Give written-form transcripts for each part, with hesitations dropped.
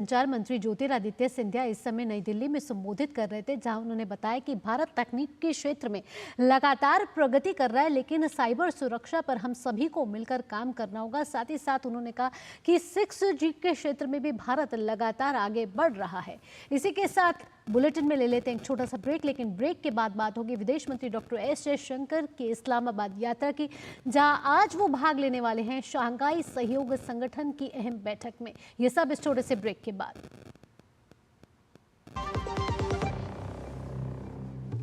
संचार मंत्री ज्योतिरादित्य सिंधिया इस समय नई दिल्ली में संबोधित कर रहे थे, जहां उन्होंने बताया कि भारत तकनीक के क्षेत्र में लगातार प्रगति कर रहा है, लेकिन साइबर सुरक्षा पर हम सभी को मिलकर काम करना होगा। साथ ही साथ उन्होंने कहा कि 6G के क्षेत्र में भी भारत लगातार आगे बढ़ रहा है। इसी के साथ बुलेटिन में ले लेते हैं एक छोटा सा ब्रेक, लेकिन ब्रेक के बाद बात होगी विदेश मंत्री डॉक्टर एस जयशंकर की इस्लामाबाद यात्रा की, जहां आज वो भाग लेने वाले हैं शंघाई सहयोग संगठन की अहम बैठक में। ये सब इस छोटे से ब्रेक के बाद।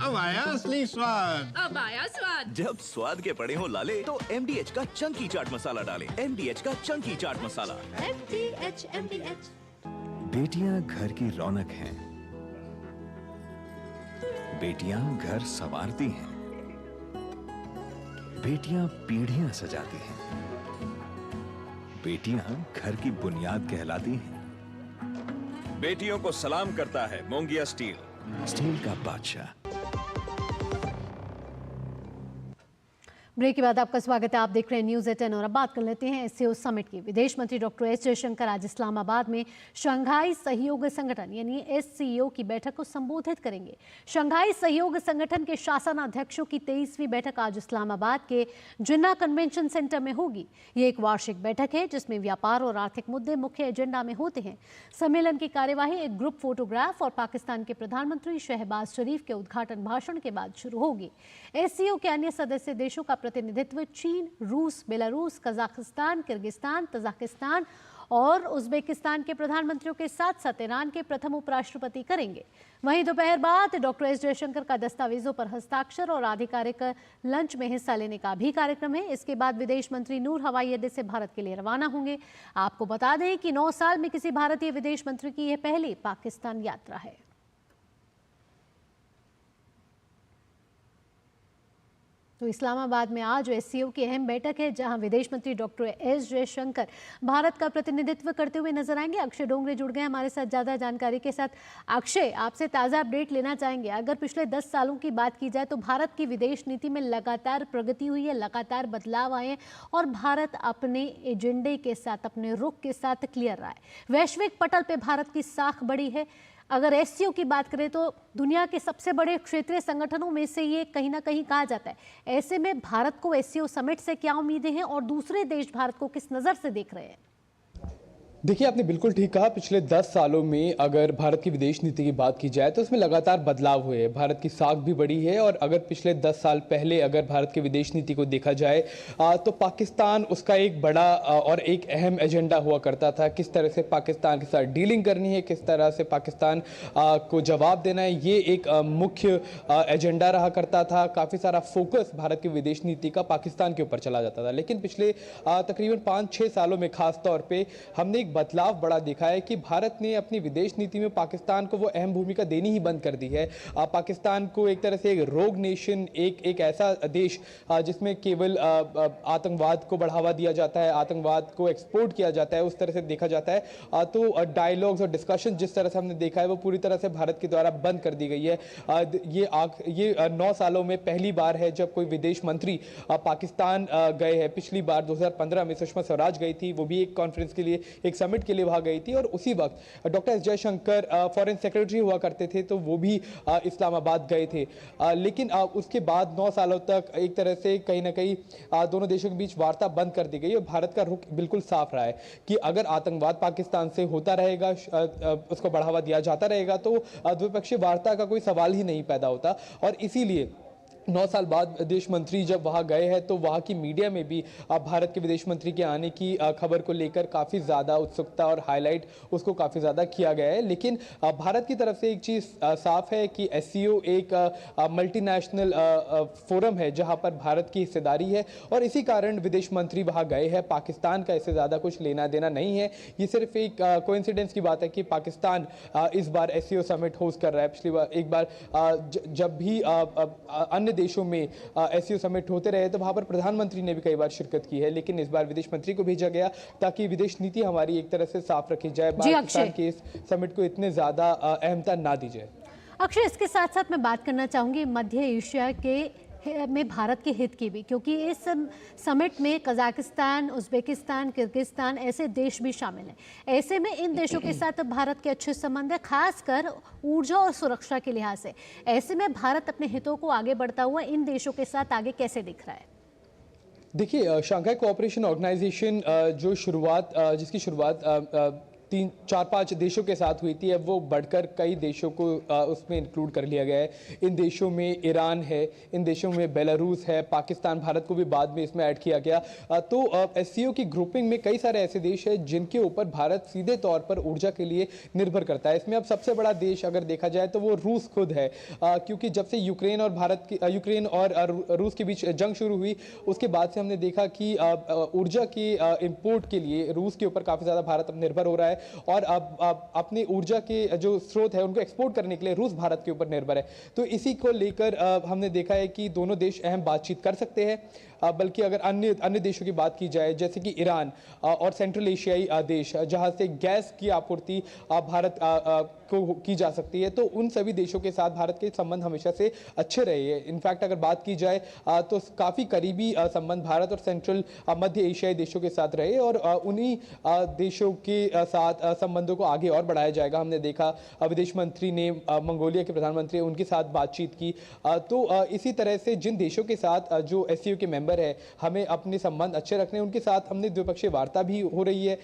अब आया असली स्वाद। अब आया स्वाद। जब स्वाद के पड़े हो लाले तो MDH का चंकी चाट मसाला डालें। MDH का चंकी चाट मसाला। MDH। बेटियां घर की रौनक हैं। बेटियां घर संवारती हैं। बेटियां पीढ़ियां सजाती हैं। बेटियां घर की बुनियाद कहलाती हैं। बेटियों को सलाम करता है मोंगिया स्टील, स्टील का बादशाह। ब्रेक के बाद आपका स्वागत है। आप देख रहे हैं न्यूज़ 18 और अब बात कर लेते हैं SCO समिट की। विदेश मंत्री डॉक्टर एस जयशंकर आज इस्लामाबाद में शंघाई सहयोग संगठन यानी SCO की बैठक को संबोधित करेंगे। शंघाई सहयोग संगठन के शासनाध्यक्षों की 23वीं बैठक आज इस्लामाबाद के जिन्ना कन्वेंशन सेंटर में होगी। ये एक वार्षिक बैठक है जिसमें व्यापार और आर्थिक मुद्दे मुख्य एजेंडा में होते हैं। सम्मेलन की कार्यवाही एक ग्रुप फोटोग्राफ और पाकिस्तान के प्रधानमंत्री शहबाज शरीफ के उद्घाटन भाषण के बाद शुरू होगी। SCO के अन्य सदस्य देशों का प्रतिनिधित्व चीन, रूस, बेलारूस, कजाकिस्तान, किर्गिस्तान, तजाकिस्तान और उज्बेकिस्तान के प्रधानमंत्रियों के साथ साथ ईरान के प्रथम उपराष्ट्रपति करेंगे। वहीं दोपहर बाद डॉक्टर एस जयशंकर का दस्तावेजों पर हस्ताक्षर और आधिकारिक लंच में हिस्सा लेने का भी कार्यक्रम है। इसके बाद विदेश मंत्री नूर हवाई अड्डे से भारत के लिए रवाना होंगे। आपको बता दें कि 9 साल में किसी भारतीय विदेश मंत्री की यह पहली पाकिस्तान यात्रा है। तो इस्लामाबाद में आज SCO की अहम बैठक है, जहां विदेश मंत्री डॉक्टर एस जयशंकर भारत का प्रतिनिधित्व करते हुए नजर आएंगे। अक्षय डोंगरे जुड़ गए हमारे साथ ज्यादा जानकारी के साथ। अक्षय, आपसे ताज़ा अपडेट लेना चाहेंगे। अगर पिछले 10 सालों की बात की जाए तो भारत की विदेश नीति में लगातार प्रगति हुई है, लगातार बदलाव आए हैं और भारत अपने एजेंडे के साथ, अपने रुख के साथ क्लियर रहा है। वैश्विक पटल पर भारत की साख बढ़ी है। अगर SCO की बात करें तो दुनिया के सबसे बड़े क्षेत्रीय संगठनों में से ये कहीं ना कहीं कहा जाता है। ऐसे में भारत को SCO समिट से क्या उम्मीदें हैं और दूसरे देश भारत को किस नज़र से देख रहे हैं? देखिए, आपने बिल्कुल ठीक कहा। पिछले 10 सालों में अगर भारत की विदेश नीति की बात की जाए तो उसमें लगातार बदलाव हुए हैं। भारत की साख भी बढ़ी है और अगर पिछले 10 साल पहले अगर भारत की विदेश नीति को देखा जाए तो पाकिस्तान उसका एक बड़ा और एक अहम एजेंडा हुआ करता था। किस तरह से पाकिस्तान के साथ डीलिंग करनी है, किस तरह से पाकिस्तान को जवाब देना है, ये एक मुख्य एजेंडा रहा करता था। काफ़ी सारा फोकस भारत की विदेश नीति का पाकिस्तान के ऊपर चला जाता था। लेकिन पिछले तकरीबन 5-6 सालों में खास तौर पर हमने बदलाव बड़ा देखा है कि भारत ने अपनी विदेश नीति में पाकिस्तान को वो अहम भूमिका देनी ही बंद कर दी है। पाकिस्तान को एक तरह से एक रोग नेशन, एक ऐसा देश जिसमें केवल आतंकवाद को बढ़ावा दिया जाता है, आतंकवाद को एक्सपोर्ट किया जाता है, उस तरह से देखा जाता है। तो डायलॉग्स और डिस्कशन जिस तरह से हमने देखा है वो पूरी तरह से भारत के द्वारा बंद कर दी गई है। ये 9 सालों में पहली बार है जब कोई विदेश मंत्री पाकिस्तान गए हैं। पिछली बार 2015 में सुषमा स्वराज गई थी, वो भी एक कॉन्फ्रेंस के लिए, एक समिट के लिए वहां गई थी और उसी वक्त doctor S Jaishankar foreign secretary हुआ करते थे तो वो भी इस्लामाबाद गए थे। लेकिन उसके बाद 9 सालों तक एक तरह से कहीं ना कहीं दोनों देशों के बीच वार्ता बंद कर दी गई और भारत का रुख बिल्कुल साफ रहा है कि अगर आतंकवाद पाकिस्तान से होता रहेगा, उसको बढ़ावा दिया जाता रहेगा तो द्विपक्षीय वार्ता का कोई सवाल ही नहीं पैदा होता। और इसीलिए 9 साल बाद विदेश मंत्री जब वहाँ गए हैं तो वहाँ की मीडिया में भी भारत के विदेश मंत्री के आने की खबर को लेकर काफ़ी ज़्यादा उत्सुकता और हाईलाइट उसको काफ़ी ज़्यादा किया गया है। लेकिन भारत की तरफ से एक चीज़ साफ है कि SCO एक मल्टीनेशनल फोरम है जहाँ पर भारत की हिस्सेदारी है और इसी कारण विदेश मंत्री वहाँ गए हैं। पाकिस्तान का इससे ज़्यादा कुछ लेना देना नहीं है। ये सिर्फ एक कोइंसिडेंस की बात है कि पाकिस्तान इस बार SCO समिट होस्ट कर रहा है। पिछली बार एक बार जब भी अन्य देशों में SCO समिट होते रहे तो वहां पर प्रधानमंत्री ने भी कई बार शिरकत की है, लेकिन इस बार विदेश मंत्री को भेजा गया ताकि विदेश नीति हमारी एक तरह से साफ रखी जाए, पाकिस्तान के इस समिट को इतने ज्यादा अहमता ना दी जाए। अक्षय, इसके साथ साथ मैं बात करना चाहूंगी मध्य एशिया के में भारत के हित की भी, क्योंकि इस समिट में कजाकिस्तान, उज़्बेकिस्तान, किर्गिस्तान ऐसे देश भी शामिल हैं। ऐसे में इन देशों के साथ भारत के अच्छे संबंध है, खासकर ऊर्जा और सुरक्षा के लिहाज से। ऐसे में भारत अपने हितों को आगे बढ़ता हुआ इन देशों के साथ आगे कैसे दिख रहा है? देखिए, शंघाई कोऑपरेशन ऑर्गेनाइजेशन जिसकी शुरुआत 3-4-5 देशों के साथ हुई थी, अब वो बढ़कर कई देशों को उसमें इंक्लूड कर लिया गया है। इन देशों में ईरान है, इन देशों में बेलारूस है, पाकिस्तान, भारत को भी बाद में इसमें ऐड किया गया। तो एससीओ की ग्रुपिंग में कई सारे ऐसे देश हैं जिनके ऊपर भारत सीधे तौर पर ऊर्जा के लिए निर्भर करता है। इसमें अब सबसे बड़ा देश अगर देखा जाए तो वो रूस खुद है, क्योंकि जब से यूक्रेन और रूस के बीच जंग शुरू हुई, उसके बाद से हमने देखा कि ऊर्जा के इंपोर्ट के लिए रूस के ऊपर काफ़ी ज़्यादा भारत अब निर्भर हो रहा है, और अब अपनी ऊर्जा के जो स्रोत है उनको एक्सपोर्ट करने के लिए रूस भारत के ऊपर निर्भर है। तो इसी को लेकर हमने देखा है कि दोनों देश अहम बातचीत कर सकते हैं। बल्कि अगर अन्य देशों की बात की जाए, जैसे कि ईरान और सेंट्रल एशियाई देश जहां से गैस की आपूर्ति भारत को की जा सकती है, तो उन सभी देशों के साथ भारत के संबंध हमेशा से अच्छे रहे हैं। इनफैक्ट अगर बात की जाए तो काफ़ी करीबी संबंध भारत और सेंट्रल मध्य एशियाई देशों के साथ रहे, और उन्हीं देशों के साथ संबंधों को आगे और बढ़ाया जाएगा। हमने देखा विदेश मंत्री ने मंगोलिया के प्रधानमंत्री उनके साथ बातचीत की। तो इसी तरह से जिन देशों के साथ जो एससीओ के मेंबर है, हमें अपने संबंध अच्छे रखने, उनके साथ हमने द्विपक्षीय वार्ता भी हो रही है।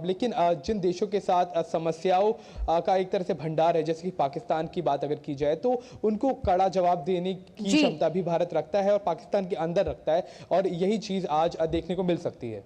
लेकिन जिन देशों के साथ समस्याओं का एक तरह से भंडार है, जैसे कि पाकिस्तान की बात अगर की जाए, तो उनको कड़ा जवाब देने की क्षमता भी भारत रखता है और पाकिस्तान के अंदर रखता है, और यही चीज आज देखने को मिल सकती है।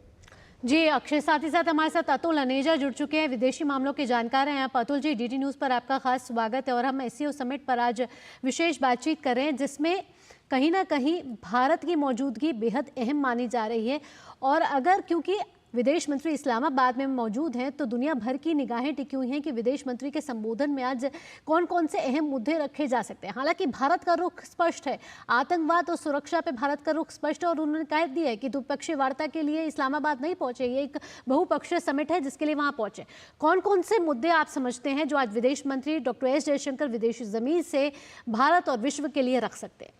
जी अक्षय, साथ ही साथ हमारे साथ अतुल अनेजा जुड़ चुके हैं, विदेशी मामलों के जानकार हैं आप। अतुल जी, डीडी न्यूज़ पर आपका खास स्वागत है, और हम एससीओ समिट पर आज विशेष बातचीत कर रहे हैं, जिसमें कहीं ना कहीं भारत की मौजूदगी बेहद अहम मानी जा रही है। और अगर क्योंकि विदेश मंत्री इस्लामाबाद में मौजूद हैं, तो दुनिया भर की निगाहें टिकी हुई हैं कि विदेश मंत्री के संबोधन में आज कौन कौन से अहम मुद्दे रखे जा सकते हैं। हालांकि भारत का रुख स्पष्ट है, आतंकवाद और सुरक्षा पे भारत का रुख स्पष्ट है, और उन्होंने कह दिया है कि द्विपक्षीय वार्ता के लिए इस्लामाबाद नहीं पहुंचे, ये एक बहुपक्षीय समिट है जिसके लिए वहां पहुंचे। कौन कौन से मुद्दे आप समझते हैं जो आज विदेश मंत्री डॉक्टर एस जयशंकर विदेशी जमीन से भारत और विश्व के लिए रख सकते हैं?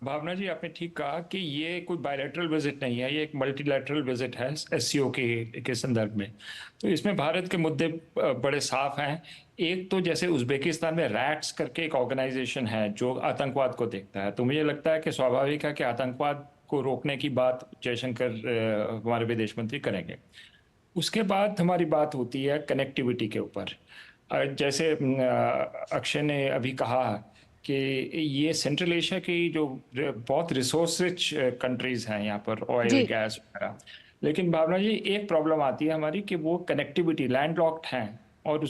भावना जी, आपने ठीक कहा कि ये कोई बायलैटरल विजिट नहीं है, ये एक मल्टीलैटरल विजिट है एससीओ के संदर्भ में। तो इसमें भारत के मुद्दे बड़े साफ हैं। एक तो जैसे उज़्बेकिस्तान में रैट्स करके एक ऑर्गेनाइजेशन है जो आतंकवाद को देखता है, तो मुझे लगता है कि स्वाभाविक है कि आतंकवाद को रोकने की बात जयशंकर हमारे विदेश मंत्री करेंगे। उसके बाद हमारी बात होती है कनेक्टिविटी के ऊपर। जैसे अक्षय ने अभी कहा कि ये सेंट्रल एशिया की जो बहुत रिसोर्स रिच कंट्रीज हैं यहाँ पर, ऑयल गैस वगैरह, लेकिन भावना जी एक प्रॉब्लम आती है हमारी कि वो कनेक्टिविटी लैंडलॉक्ड हैं, और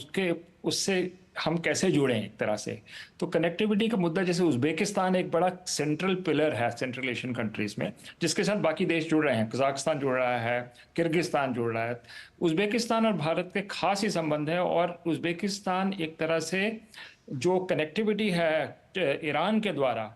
उससे हम कैसे जुड़ें एक तरह से। तो कनेक्टिविटी का मुद्दा, जैसे उज़्बेकिस्तान एक बड़ा सेंट्रल पिलर है सेंट्रल एशियन कंट्रीज में, जिसके साथ बाकी देश जुड़ रहे हैं, कजाकिस्तान जुड़ रहा है, किर्गिस्तान जुड़ रहा है। उज़्बेकिस्तान और भारत के खास ही संबंध है, और उज़्बेकिस्तान एक तरह से जो कनेक्टिविटी है ईरान के द्वारा,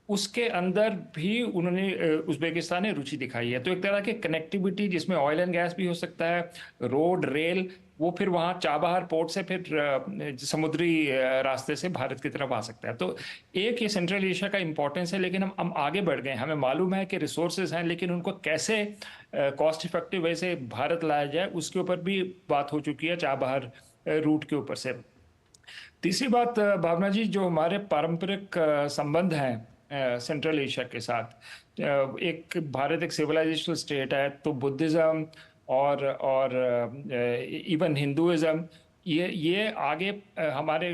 उसके अंदर भी उन्होंने उज़्बेकिस्तान ने रुचि दिखाई है। तो एक तरह की कनेक्टिविटी जिसमें ऑयल एंड गैस भी हो सकता है, रोड, रेल, वो फिर वहाँ चाबहार पोर्ट से फिर समुद्री रास्ते से भारत की तरफ आ सकता है। तो एक ये सेंट्रल एशिया का इंपॉर्टेंस है, लेकिन हम आगे बढ़ गए। हमें मालूम है कि रिसोर्सेज हैं, लेकिन उनको कैसे कॉस्ट इफेक्टिव वे से भारत लाया जाए, उसके ऊपर भी बात हो चुकी है चाबहार रूट के ऊपर से। तीसरी बात भावना जी, जो हमारे पारंपरिक संबंध हैं सेंट्रल एशिया के साथ, एक भारत एक सिविलाइजेशनल स्टेट है, तो बुद्धिज़्म और इवन हिंदुइज्म, ये आगे हमारे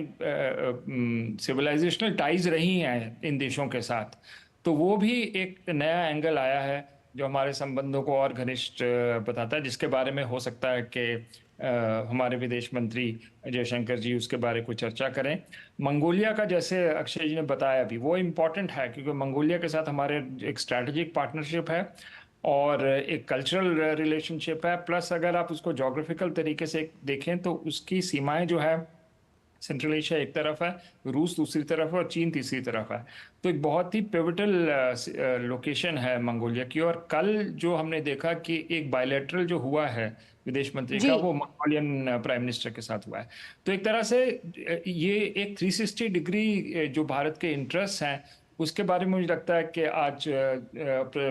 सिविलाइजेशनल टाइज रही हैं इन देशों के साथ। तो वो भी एक नया एंगल आया है जो हमारे संबंधों को और घनिष्ठ बताता है, जिसके बारे में हो सकता है कि हमारे विदेश मंत्री जयशंकर जी उसके बारे में चर्चा करें। मंगोलिया का, जैसे अक्षय जी ने बताया अभी, वो इम्पॉर्टेंट है क्योंकि मंगोलिया के साथ हमारे एक स्ट्रैटेजिक पार्टनरशिप है और एक कल्चरल रिलेशनशिप है, प्लस अगर आप उसको जोग्राफिकल तरीके से देखें तो उसकी सीमाएं जो है, सेंट्रल एशिया एक तरफ है, रूस दूसरी तरफ है और चीन तीसरी तरफ है। तो एक बहुत ही पिवटल लोकेशन है मंगोलिया की। और कल जो हमने देखा कि एक बायलैटरल जो हुआ है विदेश मंत्री का, वो मंगोलियन प्राइम मिनिस्टर के साथ हुआ है। तो एक तरह से ये एक 360 डिग्री जो भारत के इंटरेस्ट हैं उसके बारे में मुझे लगता है कि आज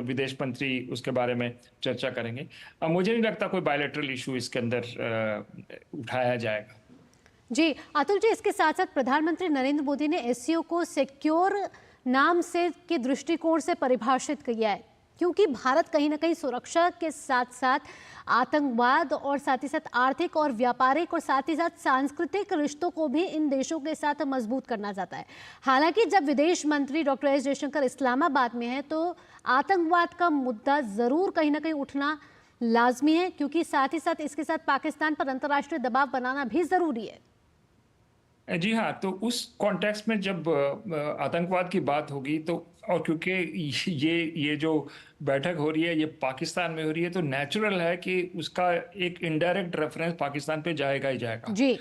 विदेश मंत्री उसके बारे में चर्चा करेंगे। मुझे नहीं लगता कोई बायलैटरल इशू इसके अंदर उठाया जाएगा। जी अतुल जी, इसके साथ साथ प्रधानमंत्री नरेंद्र मोदी ने एससीओ को सिक्योर नाम से के दृष्टिकोण से परिभाषित किया है, क्योंकि भारत कहीं ना कहीं सुरक्षा के साथ साथ आतंकवाद और साथ ही साथ आर्थिक और व्यापारिक और साथ ही साथ सांस्कृतिक रिश्तों को भी इन देशों के साथ मजबूत करना चाहता है। हालांकि जब विदेश मंत्री डॉक्टर एस जयशंकर इस्लामाबाद में है तो आतंकवाद का मुद्दा जरूर कहीं ना कहीं उठना लाजमी है, क्योंकि साथ ही साथ इसके साथ पाकिस्तान पर अंतर्राष्ट्रीय दबाव बनाना भी जरूरी है। जी हाँ, तो उस कॉन्टेक्स्ट में जब आतंकवाद की बात होगी तो, और क्योंकि ये जो बैठक हो रही है ये पाकिस्तान में हो रही है, तो नेचुरल है कि उसका एक इनडायरेक्ट रेफरेंस पाकिस्तान पे जाएगा ही जाएगा। जी।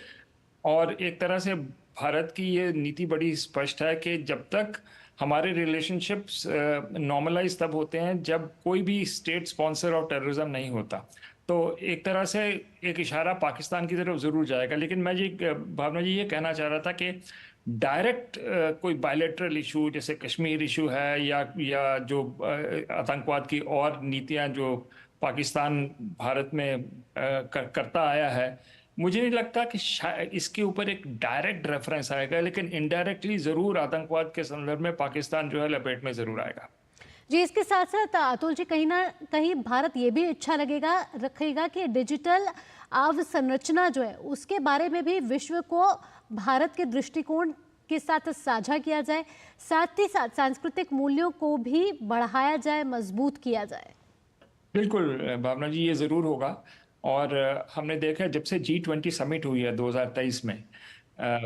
और एक तरह से भारत की ये नीति बड़ी स्पष्ट है कि जब तक हमारे रिलेशनशिप्स नॉर्मलाइज तब होते हैं जब कोई भी स्टेट स्पॉन्सर ऑफ टेररिज्म नहीं होता। तो एक तरह से एक इशारा पाकिस्तान की तरफ जरूर जाएगा। लेकिन मैं ये भावना जी ये कहना चाह रहा था कि डायरेक्ट कोई बायलैटरल इशू जैसे कश्मीर इशू है या जो आतंकवाद की और नीतियां जो पाकिस्तान भारत में करता आया है, मुझे नहीं लगता कि इसके ऊपर एक डायरेक्ट रेफरेंस आएगा, लेकिन इनडायरेक्टली जरूर आतंकवाद के संदर्भ में पाकिस्तान जो है लपेट में जरूर आएगा। जी, इसके साथ साथ अतुल जी कहीं ना कहीं भारत ये भी इच्छा रखेगा कि डिजिटल अवसंरचना जो है उसके बारे में भी विश्व को भारत के दृष्टिकोण के साथ साझा किया जाए, साथ ही साथ सांस्कृतिक मूल्यों को भी बढ़ाया जाए, मजबूत किया जाए। बिल्कुल भावना जी, ये जरूर होगा। और हमने देखा जब से G20 समिट हुई है 2023 में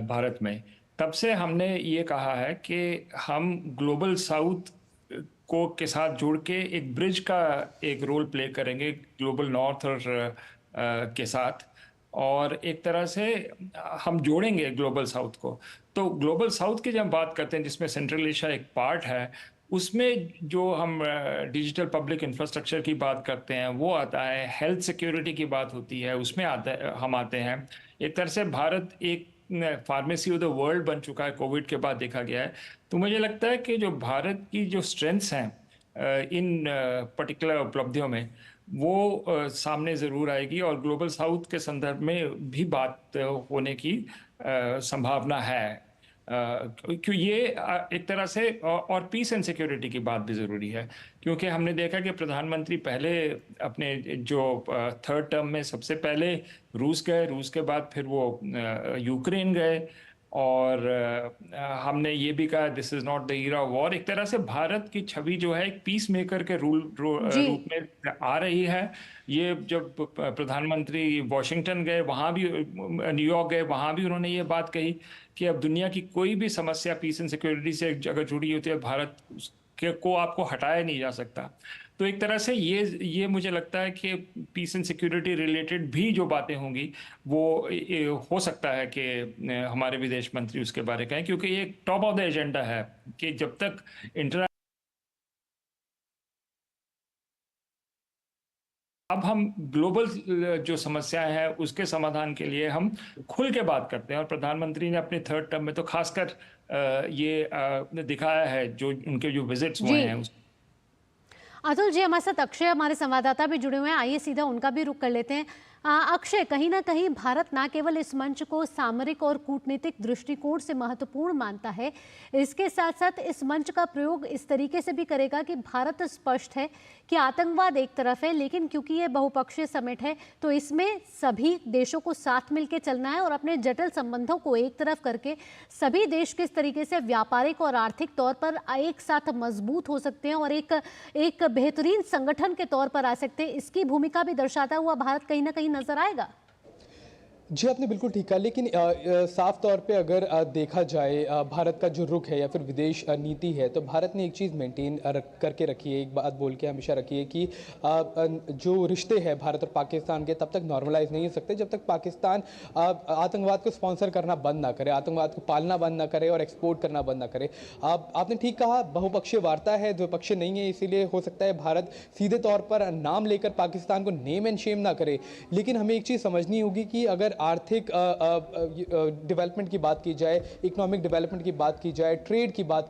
भारत में, तब से हमने ये कहा है कि हम ग्लोबल साउथ को के साथ जुड़ के एक ब्रिज का एक रोल प्ले करेंगे ग्लोबल नॉर्थ और के साथ, और एक तरह से हम जोड़ेंगे ग्लोबल साउथ को। तो ग्लोबल साउथ की जब बात करते हैं जिसमें सेंट्रल एशिया एक पार्ट है, उसमें जो हम डिजिटल पब्लिक इंफ्रास्ट्रक्चर की बात करते हैं वो आता है, हेल्थ सिक्योरिटी की बात होती है उसमें हम आते हैं। एक तरह से भारत एक फार्मेसी ऑफ द वर्ल्ड बन चुका है, कोविड के बाद देखा गया है। तो मुझे लगता है कि जो भारत की जो स्ट्रेंथ्स हैं इन पर्टिकुलर उपलब्धियों में वो सामने ज़रूर आएगी, और ग्लोबल साउथ के संदर्भ में भी बात होने की संभावना है। क्यों ये एक तरह से और पीस एंड सिक्योरिटी की बात भी ज़रूरी है, क्योंकि हमने देखा कि प्रधानमंत्री पहले अपने जो थर्ड टर्म में सबसे पहले रूस गए, रूस के बाद फिर वो यूक्रेन गए, और हमने ये भी कहा this is not the era of war. एक तरह से भारत की छवि जो है एक पीस मेकर के रूप में आ रही है। ये जब प्रधानमंत्री वॉशिंगटन गए, वहाँ भी न्यूयॉर्क गए, वहाँ भी उन्होंने ये बात कही कि अब दुनिया की कोई भी समस्या पीस एंड सिक्योरिटी से अगर जुड़ी होती है, भारत को आपको हटाया नहीं जा सकता। तो एक तरह से ये मुझे लगता है कि पीस एंड सिक्योरिटी रिलेटेड भी जो बातें होंगी वो हो सकता है कि हमारे विदेश मंत्री उसके बारे कहें, क्योंकि ये टॉप ऑफ द एजेंडा है कि जब तक अब हम ग्लोबल जो समस्याएं हैं उसके समाधान के लिए हम खुल के बात करते हैं, और प्रधानमंत्री ने अपने थर्ड टर्म में तो खासकर ये दिखाया है जो उनके जो विजिट्स हुए हैं। अतुल जी, हमारे साथ अक्षय हमारे संवाददाता भी जुड़े हुए हैं, आइए सीधा उनका भी रुख कर लेते हैं। अक्षय, कहीं ना कहीं भारत ना केवल इस मंच को सामरिक और कूटनीतिक दृष्टिकोण से महत्वपूर्ण मानता है, इसके साथ साथ इस मंच का प्रयोग इस तरीके से भी करेगा कि भारत स्पष्ट है कि आतंकवाद एक तरफ है, लेकिन क्योंकि ये बहुपक्षीय समिट है तो इसमें सभी देशों को साथ मिलकर चलना है और अपने जटिल संबंधों को एक तरफ करके सभी देश किस तरीके से व्यापारिक और आर्थिक तौर पर एक साथ मजबूत हो सकते हैं और एक बेहतरीन संगठन के तौर पर आ सकते हैं, इसकी भूमिका भी दर्शाता हुआ भारत कहीं ना कहीं नजर आएगा। जी, आपने बिल्कुल ठीक कहा, लेकिन साफ तौर पे अगर देखा जाए भारत का जो रुख है या फिर विदेश नीति है, तो भारत ने एक चीज़ मेंटेन करके रखी है, एक बात बोल के हमेशा रखी है कि जो रिश्ते हैं भारत और पाकिस्तान के तब तक नॉर्मलाइज नहीं हो सकते जब तक पाकिस्तान आतंकवाद को स्पॉन्सर करना बंद ना करे, आतंकवाद को पालना बंद ना करे और एक्सपोर्ट करना बंद ना करे। आपने ठीक कहा, बहुपक्षीय वार्ता है, द्विपक्षीय नहीं है, इसीलिए हो सकता है भारत सीधे तौर पर नाम लेकर पाकिस्तान को नेम एंड शेम ना करे। लेकिन हमें एक चीज़ समझनी होगी कि अगर आर्थिक डेवलपमेंट की बात की जाए, इकोनॉमिक डेवलपमेंट की बात की जाए, ट्रेड की बात